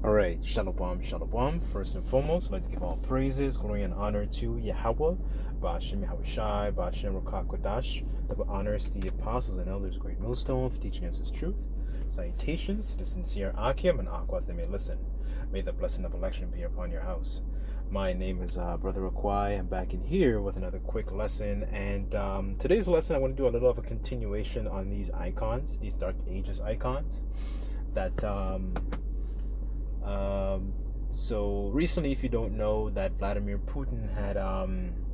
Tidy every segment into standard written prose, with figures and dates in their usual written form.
All right, shalom, shalom. First and foremost, I'd like to give all praises, glory, and honor to Yahweh, Ba'ashem Yahushai, Ba'ashem Rakakwadash, double honors to the apostles and elders, great millstone, for teaching us his truth. Salutations to the sincere Akim and Aqua that may listen. May the blessing of election be upon your house. My name is Brother Akwai. I'm back in here with another quick lesson, and today's lesson I want to do a little of a continuation on these icons, these Dark Ages icons, that so recently, if you don't know, that Vladimir Putin had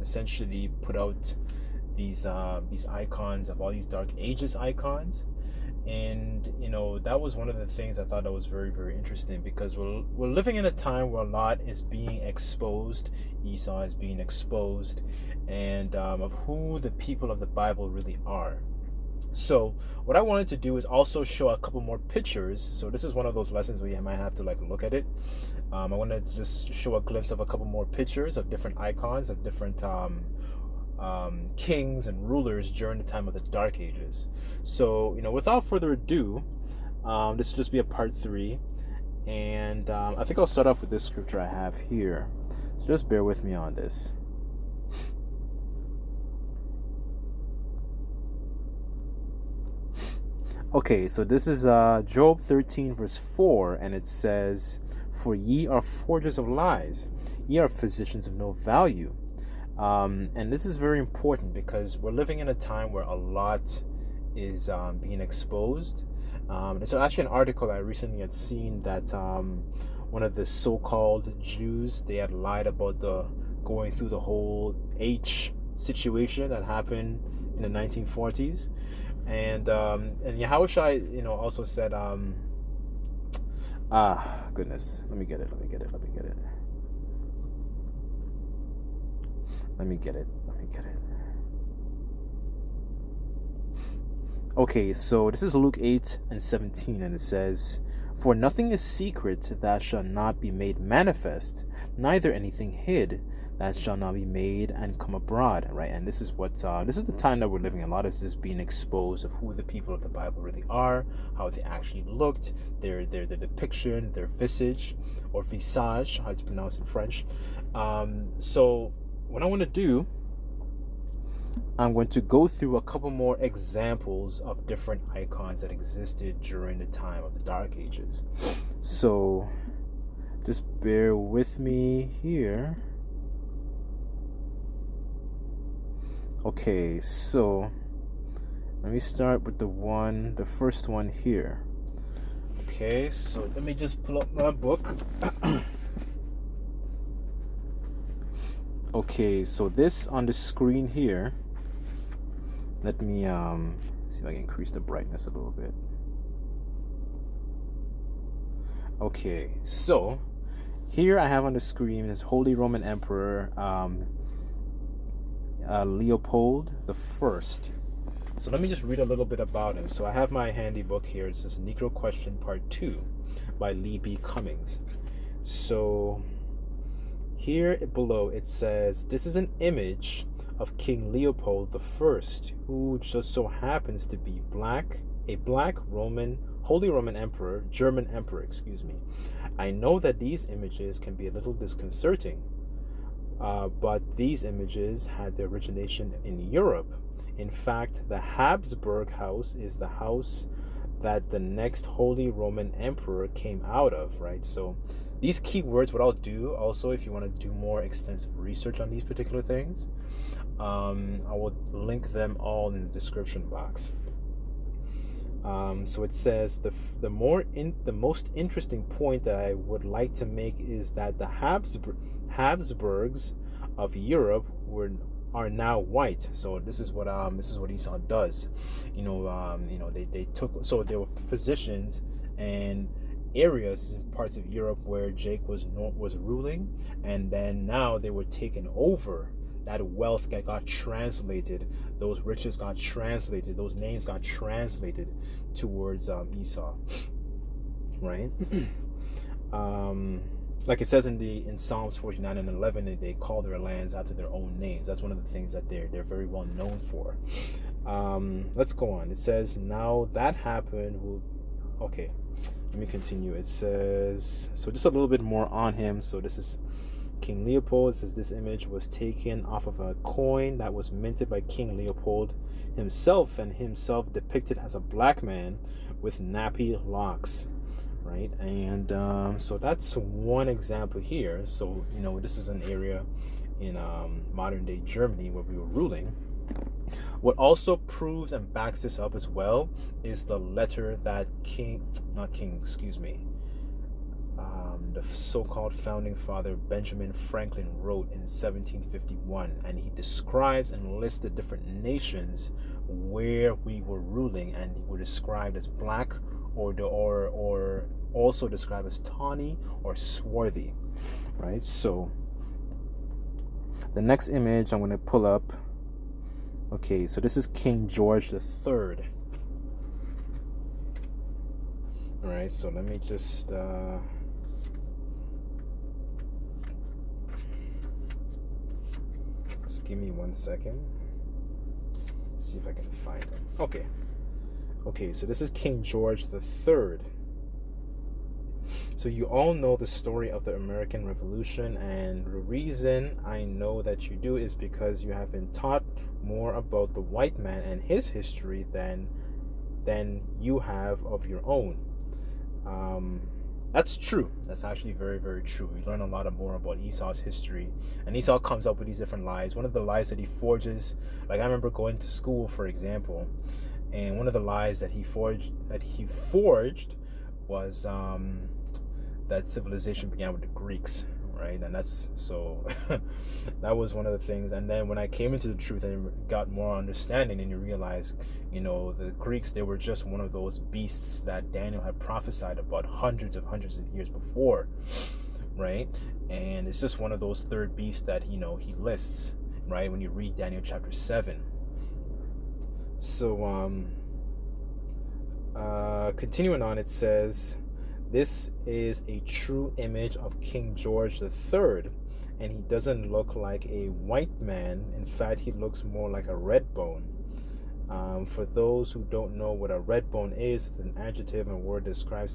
essentially put out these icons of all these Dark Ages icons, and that was one of the things I thought that was very, very interesting, because we're living in a time where a lot is being exposed. Esau is being exposed, and of who the people of the Bible really are. So what I wanted to do is also show a couple more pictures. So this is one of those lessons where you might have to look at it. I want to just show a glimpse of a couple more pictures of different icons of different kings and rulers during the time of the Dark Ages. So without further ado, this will just be a part 3, and I think I'll start off with this scripture I have here. So just bear with me on this. Okay, so this is Job 13 verse 4, and it says, "For ye are forgers of lies, ye are physicians of no value." And this is very important because we're living in a time where a lot is being exposed. And so actually an article I recently had seen that one of the so-called Jews, they had lied about going through the whole H situation that happened in the 1940s. And Yahushai, also said, goodness, let me get it. Okay, so this is Luke 8:17, and it says, "For nothing is secret that shall not be made manifest, neither anything hid that shall not be made and come abroad," right? And this is what this is the time that we're living in. A lot of this is being exposed of who the people of the Bible really are, how they actually looked, their depiction, their visage or visage, how it's pronounced in French. So what I want to do, I'm going to go through a couple more examples of different icons that existed during the time of the Dark Ages. So just bear with me here. Okay, so let me start with the first one here. Okay, so let me just pull up my book. Okay, so this on the screen here, let me see if I can increase the brightness a little bit. Okay, so here I have on the screen this Holy Roman Emperor Leopold the First. So let me just read a little bit about him. So I have my handy book here. It says Negro Question Part 2 by Lee B. Cummings. So here below it says, "This is an image of King Leopold the First, who just so happens to be a black Holy Roman Emperor, German Emperor, excuse me. I know that these images can be a little disconcerting, but these images had their origination in Europe. In fact, the Habsburg house is the house that the next Holy Roman Emperor came out of," right? So these key words, what I'll do also, if you want to do more extensive research on these particular things, I will link them all in the description box. So it says the most interesting point that I would like to make is that the Habsburgs of Europe are now white. So this is what Esau does. They took, so there were positions and areas, parts of Europe where Jake was ruling, and then now they were taken over. That wealth got translated, those riches got translated, those names got translated towards Esau, right? Like it says in Psalms 49 and 11, they call their lands after their own names. That's one of the things that they're very well known for. Let's go on. It says, "Now that happened Okay, let me continue. It says, so just a little bit more on him. So this is King Leopold. It says this image was taken off of a coin that was minted by King Leopold himself, and himself depicted as a black man with nappy locks, right? And so that's one example here. So, you know, this is an area in modern day Germany where we were ruling. What also proves and backs this up as well is the letter that the so-called founding father Benjamin Franklin wrote in 1751, and he describes and lists the different nations where we were ruling, and he were described as black or also described as tawny or swarthy, right? So the next image I'm going to pull up. Okay, so this is King George the Third. All right, so let me just give me 1 second. See if I can find him. Okay, so this is King George the Third. So you all know the story of the American Revolution, and the reason I know that you do is because you have been taught more about the white man and his history than you have of your own. That's true. That's actually very, very true. We learn a lot more about Esau's history, and Esau comes up with these different lies. One of the lies that he forges, like I remember going to school, for example, and one of the lies that he forged was that civilization began with the Greeks, right? And that's so that was one of the things. And then when I came into the truth and got more understanding, and you realize, you know, the Greeks, they were just one of those beasts that Daniel had prophesied about hundreds of years before, right? And it's just one of those third beasts that, you know, he lists, right, when you read Daniel chapter 7. So continuing on, it says, this is a true image of King George III, and he doesn't look like a white man. In fact, he looks more like a red bone. For those who don't know what a red bone is, it's an adjective and word describes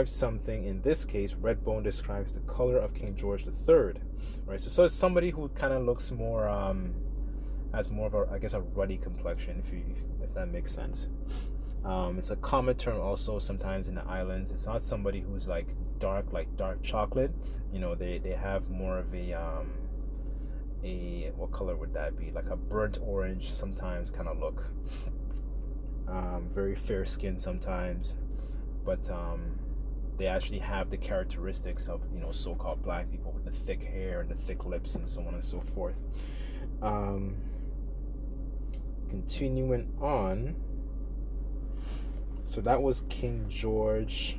something. In this case, red bone describes the color of King George III, right? So it's somebody who kind of looks more has more of a, I guess, a ruddy complexion, if that makes sense. It's a common term also sometimes in the islands. It's not somebody who's like dark chocolate. You know, they have more of a what color would that be? Like a burnt orange sometimes kind of look. Very fair skin sometimes, but they actually have the characteristics of, you know, so-called black people with the thick hair and the thick lips and so on and so forth. Continuing on. So that was King George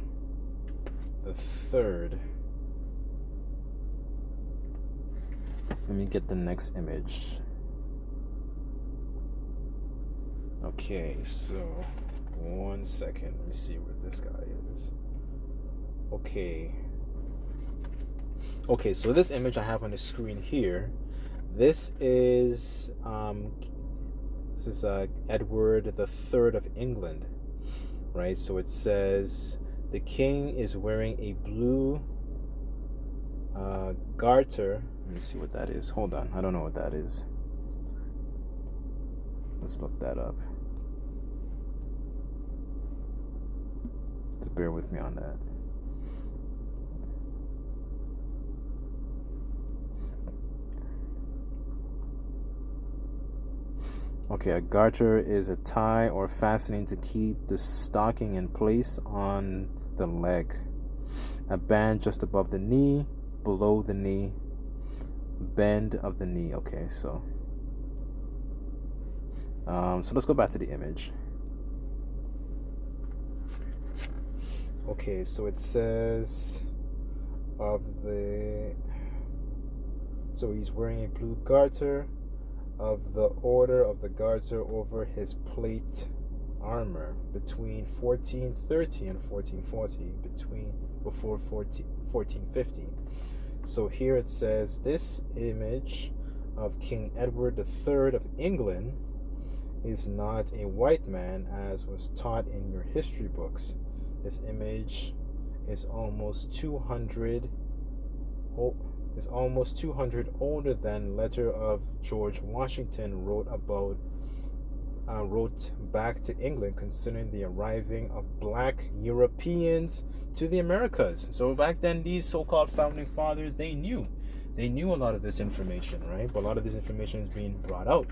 the Third. Let me get the next image. Okay, so 1 second. Let me see where this guy is. Okay, so this image I have on the screen here, this is Edward the Third of England. Right, so it says the king is wearing a blue garter. Let me see what that is. Hold on, I don't know what that is. Let's look that up. Just bear with me on that. Okay, a garter is a tie or fastening to keep the stocking in place on the leg. A band just above the knee, below the knee, bend of the knee. Okay, so let's go back to the image. Okay, so it says so he's wearing a blue garter of the order of the garter over his plate armor between 1430 and 1440, before 1450. So here it says this image of King Edward III of England is not a white man as was taught in your history books. This image is almost 200 older than letter of George Washington wrote back to England concerning the arriving of black Europeans to the Americas. So back then, these so-called founding fathers, they knew a lot of this information, right? But a lot of this information is being brought out,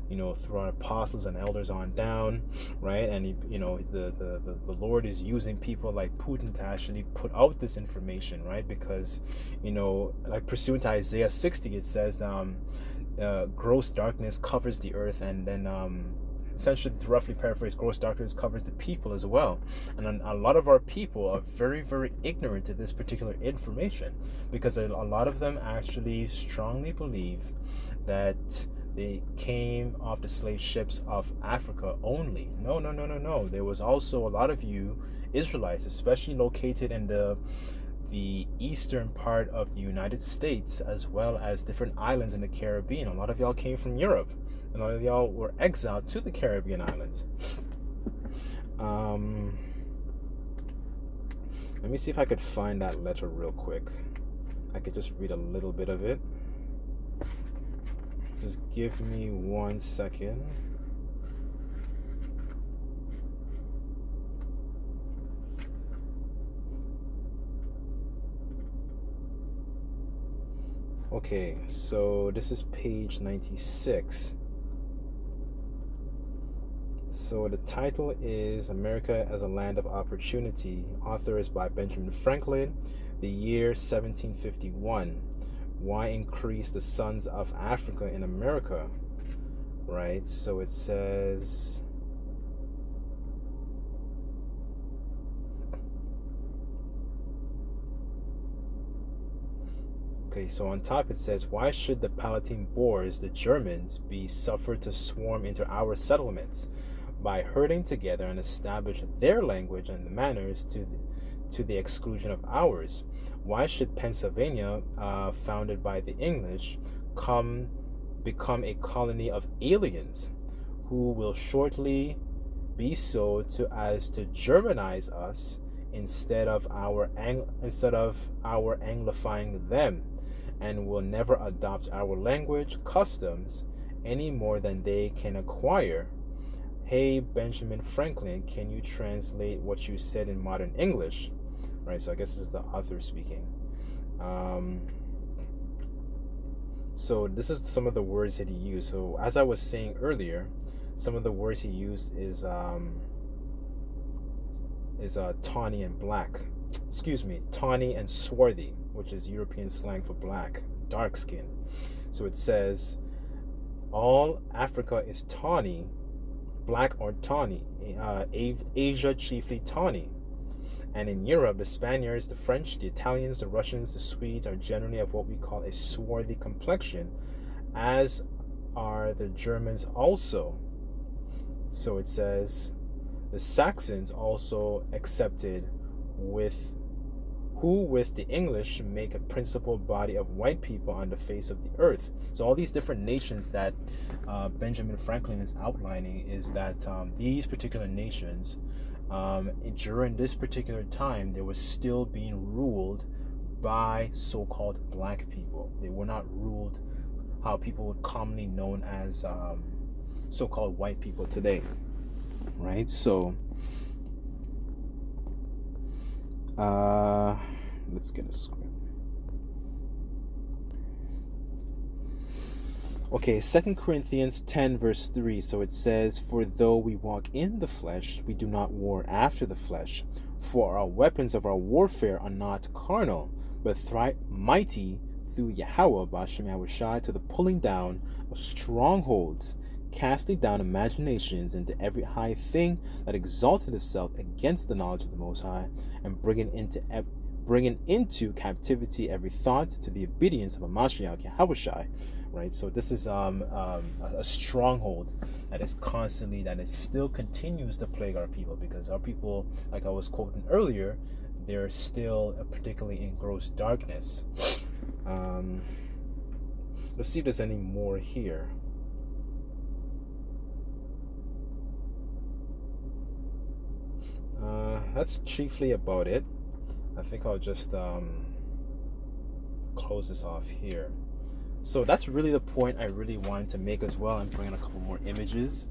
through our apostles and elders on down, right? And the Lord is using people like Putin to actually put out this information, right? Because like pursuant to Isaiah 60, it says gross darkness covers the earth, and then essentially, to roughly paraphrase, gross darkness covers the people as well. And a lot of our people are very, very ignorant to this particular information, because a lot of them actually strongly believe that they came off the slave ships of Africa only. No. There was also a lot of you Israelites, especially located in the eastern part of the United States, as well as different islands in the Caribbean. A lot of y'all came from Europe. A lot of y'all were exiled to the Caribbean islands. Let me see if I could find that letter real quick. I could just read a little bit of it. Just give me 1 second. Okay, so this is page 96. So the title is America as a Land of Opportunity. Author is by Benjamin Franklin. The year 1751. Why increase the sons of Africa in America? Right, so it says... Okay, so on top it says, why should the Palatine Boers, the Germans, be suffered to swarm into our settlements by herding together and establish their language and manners to the exclusion of ours? Why should Pennsylvania, founded by the English, become a colony of aliens who will shortly be so as to Germanize us instead of our anglifying them, and will never adopt our language, customs, any more than they can acquire? Hey, Benjamin Franklin, can you translate what you said in modern English? Right, so I guess this is the author speaking. So this is some of the words that he used. So as I was saying earlier, some of the words he used is tawny and black. Excuse me, tawny and swarthy, which is European slang for black, dark skin. So it says, all Africa is tawny, black or tawny, Asia chiefly tawny. And in Europe, the Spaniards, the French, the Italians, the Russians, the Swedes are generally of what we call a swarthy complexion, as are the Germans also. So it says, the Saxons also accepted who with the English make a principal body of white people on the face of the earth. So all these different nations that Benjamin Franklin is outlining is that these particular nations, during this particular time, they were still being ruled by so-called black people. They were not ruled how people would commonly known as so-called white people today, right? So let's get a script. Okay, 2 Corinthians 10 verse 3. So it says, for though we walk in the flesh, we do not war after the flesh. For our weapons of our warfare are not carnal, but mighty through Yahweh Bashem Yahushai to the pulling down of strongholds, casting down imaginations into every high thing that exalted itself against the knowledge of the Most High, and bringing into captivity every thought to the obedience of a Mashiach Yahushai. Right, so this is a stronghold that is still continues to plague our people, because our people, like I was quoting earlier, they're still particularly in gross darkness. Let's see if there's any more here. that's chiefly about it. I think I'll just close this off here. So that's really the point I really wanted to make as well. I'm bringing a couple more images.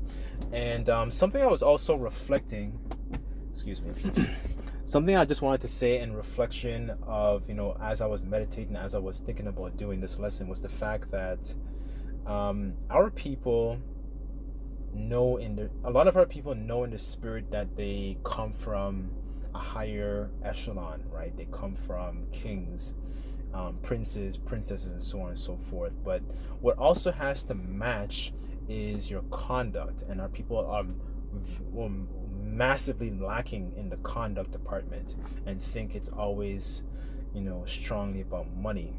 And something I was also reflecting, excuse me, something I just wanted to say in reflection of, as I was meditating, as I was thinking about doing this lesson, was the fact that our people a lot of our people know in the spirit that they come from a higher echelon, right? They come from kings, princes, princesses, and so on and so forth. But what also has to match is your conduct, and our people are massively lacking in the conduct department and think it's always, strongly about money,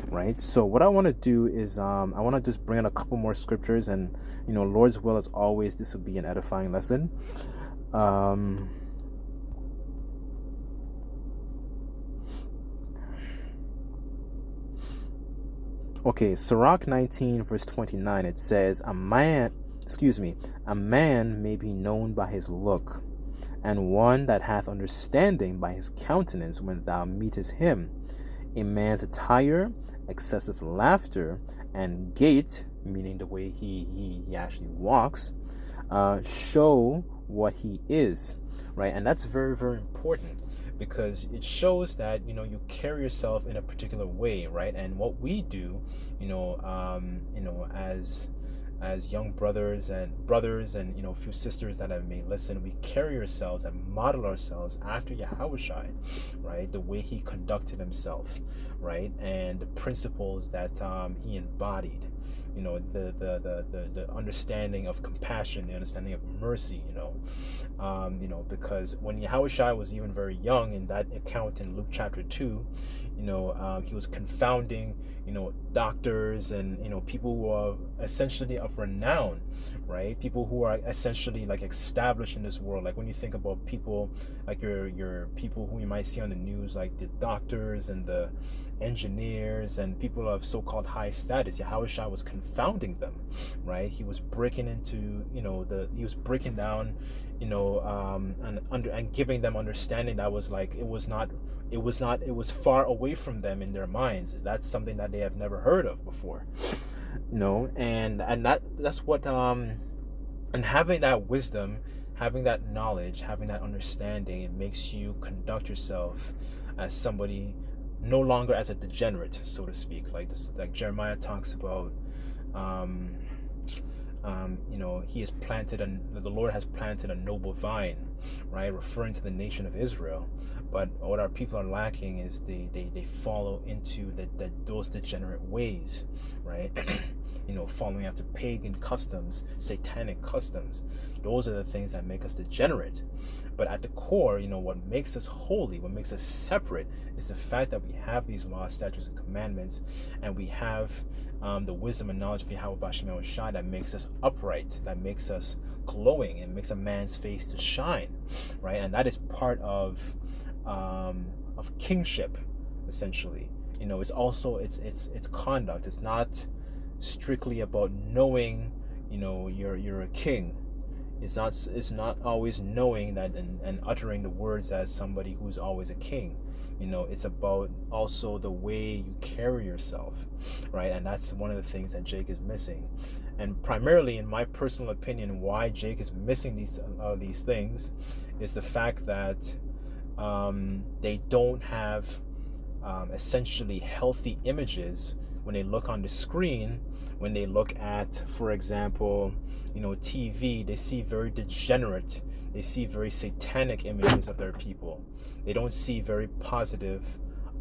right? So what I want to do is I want to just bring in a couple more scriptures, and Lord's will, as always, this will be an edifying lesson. Okay, Sirach 19 verse 29, it says, a man may be known by his look, and one that hath understanding by his countenance when thou meetest him. A man's attire, excessive laughter, and gait, meaning the way he actually walks, show what he is, right? And that's very, very important, because it shows that you carry yourself in a particular way, right? And what we do, as young brothers and a few sisters that have may listen, we carry ourselves and model ourselves after Yahushua, right? The way he conducted himself, right? And the principles that he embodied, the understanding of compassion, the understanding of mercy, because when Yahushua was even very young, in that account in Luke chapter 2, he was confounding, doctors and, people who are essentially of renown, right? People who are essentially like established in this world. Like when you think about people like your people who you might see on the news, like the doctors and the engineers and people of so-called high status, Yahushua was confounding them, right? He was breaking into, he was breaking down, and giving them understanding that was like, it was far away from them in their minds. That's something that they have never heard of before, and that's what, and having that wisdom, having that knowledge, having that understanding, it makes you conduct yourself as somebody, no longer as a degenerate, so to speak. Like this, like Jeremiah talks about, he has planted, and the Lord has planted a noble vine, right? Referring to the nation of Israel. But what our people are lacking is they follow into those degenerate ways, right? Following after pagan customs, satanic customs. Those are the things that make us degenerate. But at the core, what makes us holy, what makes us separate, is the fact that we have these laws, statutes, and commandments, and we have the wisdom and knowledge of Yahweh Bashim Shai that makes us upright, that makes us glowing, and makes a man's face to shine, right? And that is part of kingship, essentially. It's also it's conduct. It's not strictly about knowing, you're a king. It's not always knowing that and uttering the words as somebody who's always a king. It's about also the way you carry yourself, right? And that's one of the things that Jake is missing. And primarily, in my personal opinion, why Jake is missing these things is the fact that they don't have essentially healthy images when they look on the screen. When they look at, for example, TV, they see very degenerate, they see very satanic images of their people. They don't see very positive,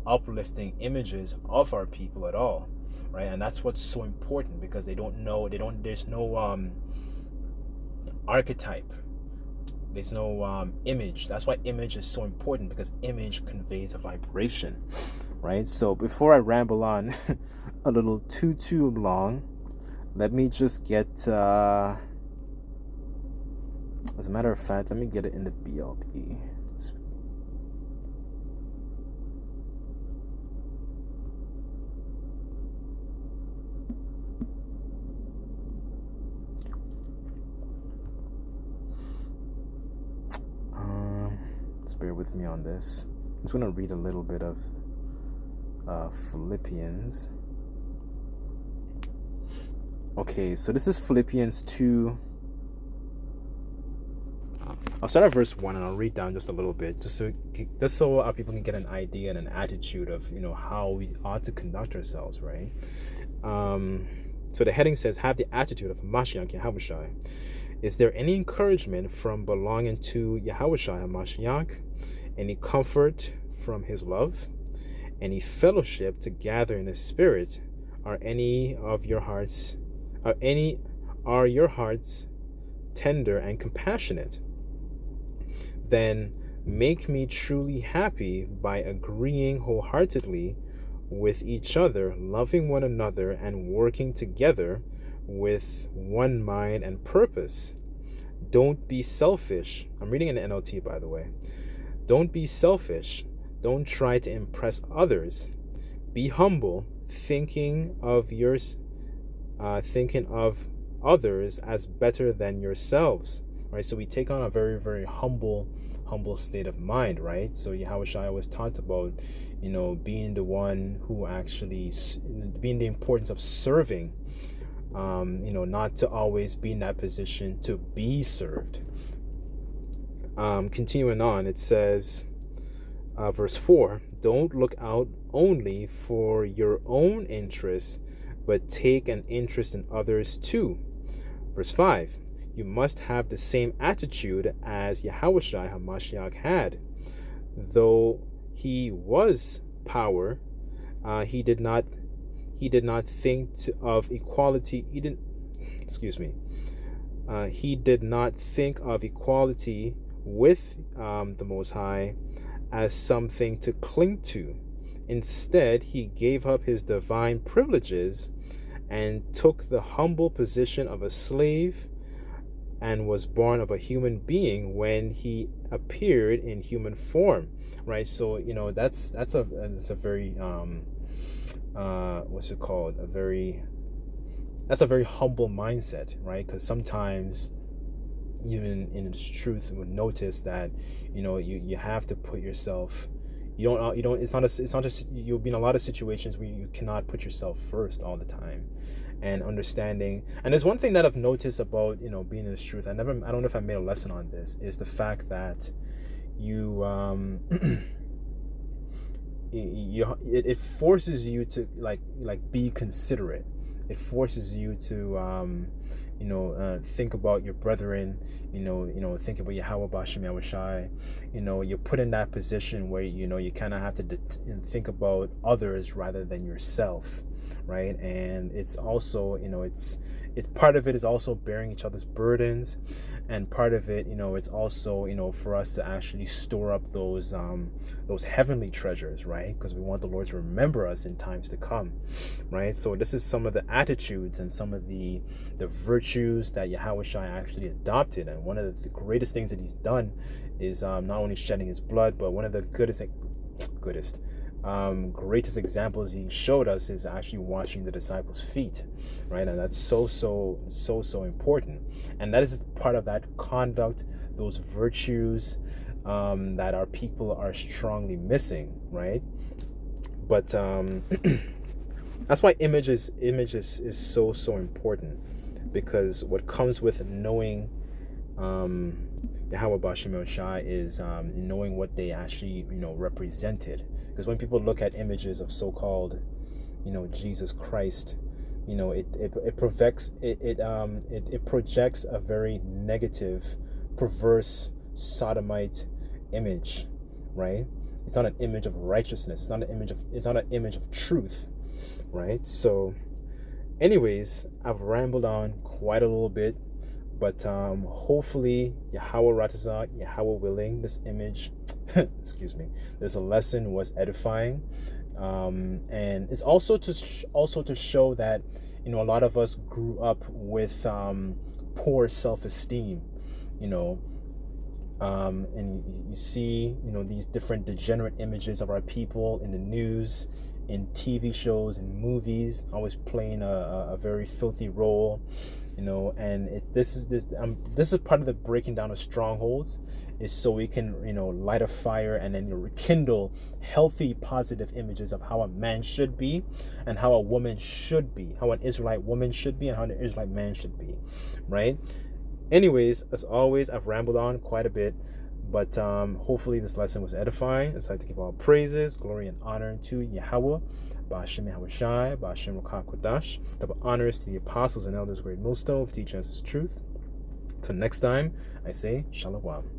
uplifting images of our people at all, right? And that's what's so important, because there's no archetype, there's no image. That's why image is so important, because image conveys a vibration, right? So before I ramble on a little too long, let me just get as a matter of fact, let me get it in the BLP. Just bear with me on this. I'm just going to read a little bit of Philippians. Okay, so this is Philippians 2. I'll start at verse 1 and I'll read down just a little bit, just so our people can get an idea and an attitude of, how we ought to conduct ourselves, right? So the heading says, have the attitude of Mashiach Yahushai. Is there any encouragement from belonging to Yahushai HaMashiach? Any comfort from his love? Any fellowship to gather in the spirit? Are your hearts tender and compassionate? Then make me truly happy by agreeing wholeheartedly with each other, loving one another, and working together with one mind and purpose. Don't be selfish. I'm reading in the NLT, by the way. Don't be selfish. Don't try to impress others. Be humble, thinking of others as better than yourselves. Right, so we take on a very, very humble state of mind, right? So Yahushua always talked about, being the one who actually, being the importance of serving, not to always be in that position to be served. Continuing on, it says, verse 4, don't look out only for your own interests, but take an interest in others too. Verse 5, you must have the same attitude as Yahushua HaMashiach had. Though he was power, he did not think of equality. He did not think of equality with the Most High as something to cling to. Instead, he gave up his divine privileges and took the humble position of a slave, and was born of a human being when he appeared in human form, right? So that's a very that's a very humble mindset, right? Because sometimes, even in this truth, we notice that you have to put yourself. You don't. It's not just you'll be in a lot of situations where you cannot put yourself first all the time. And understanding, and there's one thing that I've noticed about being in this truth. I don't know if I made a lesson on this, is the fact that it forces you to like be considerate. It forces you to think about your brethren, think about Yahweh Bashem Yahushai. You're put in that position where you kind of have to think about others rather than yourself, right? And it's also it's part of it is also bearing each other's burdens, and part of it it's also for us to actually store up those heavenly treasures, right? Because we want the Lord to remember us in times to come, right? So this is some of the attitudes and some of the virtues that Yahushua actually adopted. And one of the greatest things that he's done is not only shedding his blood, but one of the greatest examples he showed us is actually washing the disciples' feet, right? And that's so important. And that is part of that conduct, those virtues that our people are strongly missing, right? But that's why image is so important, because what comes with knowing Yahweh Bashem Yahushai is knowing what they actually represented. Because when people look at images of so-called Jesus Christ, it projects a very negative, perverse, sodomite image, right? It's not an image of righteousness. It's not an image of truth, right? So anyways, I've rambled on quite a little bit, but hopefully Yahweh Ratazah, Yahweh willing, this image this lesson was edifying, and it's also to show that a lot of us grew up with poor self-esteem, and you see these different degenerate images of our people in the news, in TV shows and movies, always playing a very filthy role, and this is part of the breaking down of strongholds, is so we can light a fire and then rekindle healthy, positive images of how a man should be and how a woman should be, how an Israelite woman should be and how an Israelite man should be, right? Anyways, as always, I've rambled on quite a bit, but hopefully this lesson was edifying. I'd like to give all praises, glory, and honor to Yahweh, Ba'ashem Yahweh Shai, Ba'ashem Rukah Kodash. Double honors to the apostles and elders, great millstone, for teaching us his truth. Till next time, I say Shalom.